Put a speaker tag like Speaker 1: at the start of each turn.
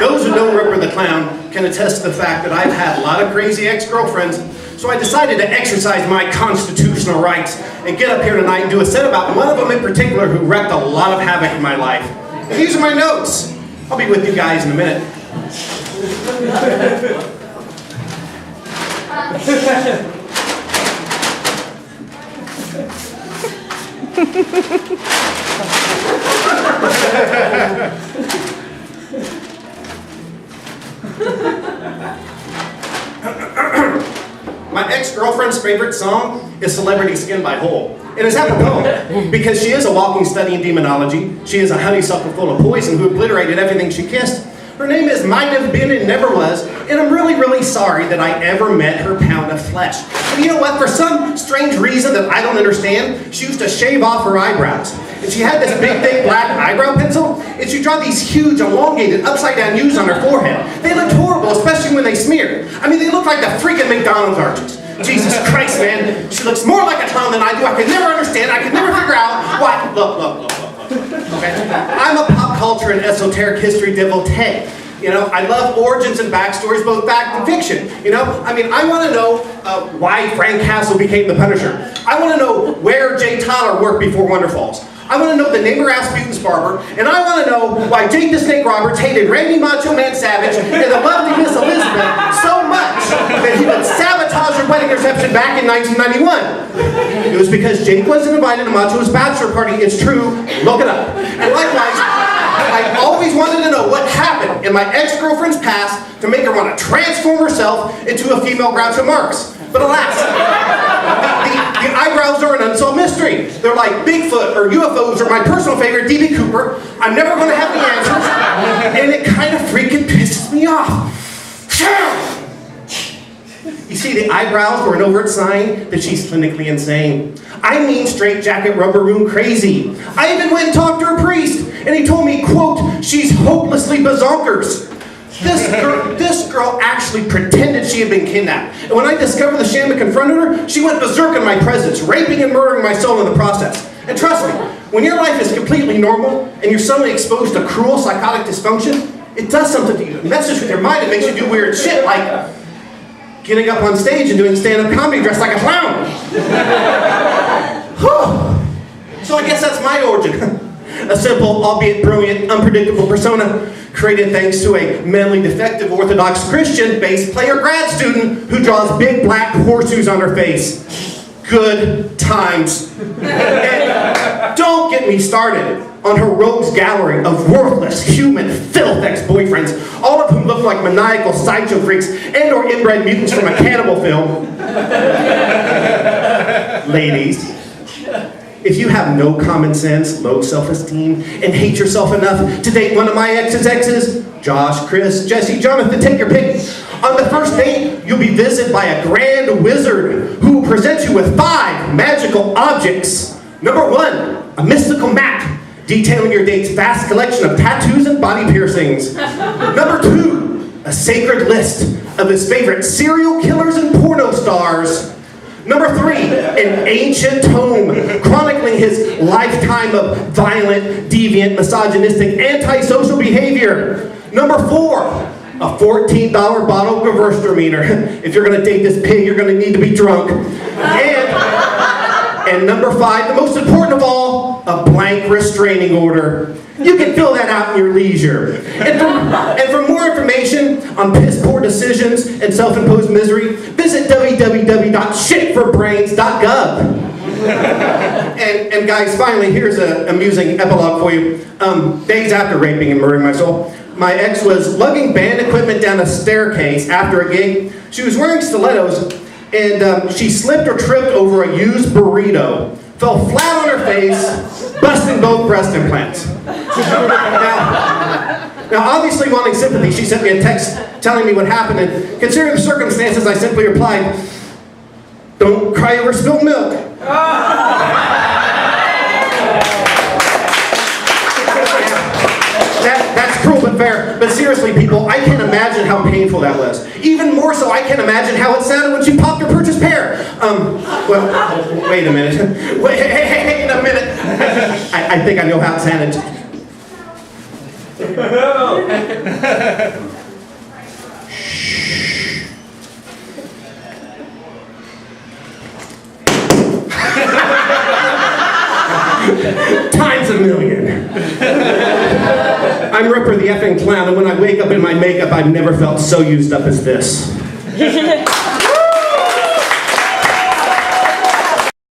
Speaker 1: Those who know Ripper the Clown can attest to the fact that I've had a lot of crazy ex-girlfriends, so I decided to exercise my constitutional rights and get up here tonight and do a set about one of them in particular who wreaked a lot of havoc in my life. These are my notes. I'll be with you guys in a minute. My ex-girlfriend's favorite song is Celebrity Skin by Hole. It is apropos because she is a walking study in demonology. She is a honeysuckle full of poison who obliterated everything she kissed. Her name is Might Have Been and Never Was, and I'm really, really sorry that I ever met her pound of flesh. And you know what? For some strange reason that I don't understand, she used to shave off her eyebrows. And she had this big, thick black eyebrow pencil, and she'd draw these huge, elongated, upside-down U's on her forehead. They looked horrible, especially when they smeared. I mean, they looked like the freaking McDonald's arches. Jesus Christ, man. She looks more like a clown than I do. I could never understand. I could never figure out why. Look. Okay? I'm a pop culture and esoteric history devotee. You know, I love origins and backstories, both fact and fiction. You know, I mean, I want to know why Frank Castle became the Punisher. I want to know where Jay Tyler worked before Wonderfalls. I want to know the name of Rasputin's barber, and I want to know why Jake the Snake Roberts hated Randy Macho Man Savage and the lovely Miss Elizabeth so much that he would sabotage her wedding reception back in 1991. It was because Jake wasn't invited to Macho's bachelor party. It's true. Look it up. And likewise, I always wanted to know what happened in my ex-girlfriend's past to make her want to transform herself into a female Groucho Marx. But alas, the eyebrows are an unsolved mystery. They're like Bigfoot or UFOs or my personal favorite, D.B. Cooper. I'm never going to have the answers, and it kind of freaking pisses me off. You see, the eyebrows were an overt sign that she's clinically insane. I mean straight jacket rubber room crazy. I even went and talked to her priest, and he told me, quote, she's hopelessly bazonkers. This girl actually pretended she had been kidnapped. And when I discovered the sham that confronted her, she went berserk in my presence, raping and murdering my soul in the process. And trust me, when your life is completely normal and you're suddenly exposed to cruel psychotic dysfunction, it does something to you. It messes with your mind. It makes you do weird shit like getting up on stage and doing stand-up comedy dressed like a clown. So I guess that's my origin. A simple, albeit brilliant, unpredictable persona created thanks to a mentally defective Orthodox Christian bass player grad student who draws big black horseshoes on her face. Good times. And don't get me started on her rogues gallery of worthless human filth ex-boyfriends, all of whom look like maniacal sideshow freaks and or inbred mutants from a cannibal film. Ladies, if you have no common sense, low self-esteem, and hate yourself enough to date one of my exes, Josh, Chris, Jesse, Jonathan, take your pick. On the first date, you'll be visited by a grand wizard who will present you with 5 magical objects. Number 1, a mystical map detailing your date's vast collection of tattoos and body piercings. Number 2, a sacred list of his favorite serial killers and porno stars. Number 3, an ancient tome chronicling his lifetime of violent, deviant, misogynistic, antisocial behavior. Number 4, a $14 bottle of Gewürztraminer. If you're going to date this pig, you're going to need to be drunk. And number 5, the most important of all, a blank restraining order. You can fill that out in your leisure. And for more information on piss-poor decisions and self-imposed misery, visit www.shitforbrains.gov. And guys, finally, here's an amusing epilogue for you. Days after raping and murdering my soul, my ex was lugging band equipment down a staircase after a gig. She was wearing stilettos, and she slipped or tripped over a used burrito, fell flat on her face, busting both breast implants. Now, obviously wanting sympathy, she sent me a text telling me what happened, and considering the circumstances, I simply replied, "Don't cry over spilled milk." That's cruel but fair. But seriously, people, I can't imagine how painful that was. Even more so, I can't imagine how it sounded when she popped her purchased pear. Well, wait a minute. Wait a minute. I think I know how it sounded. Times a million. I'm Ripper the effing clown, and when I wake up in my makeup, I've never felt so used up as this.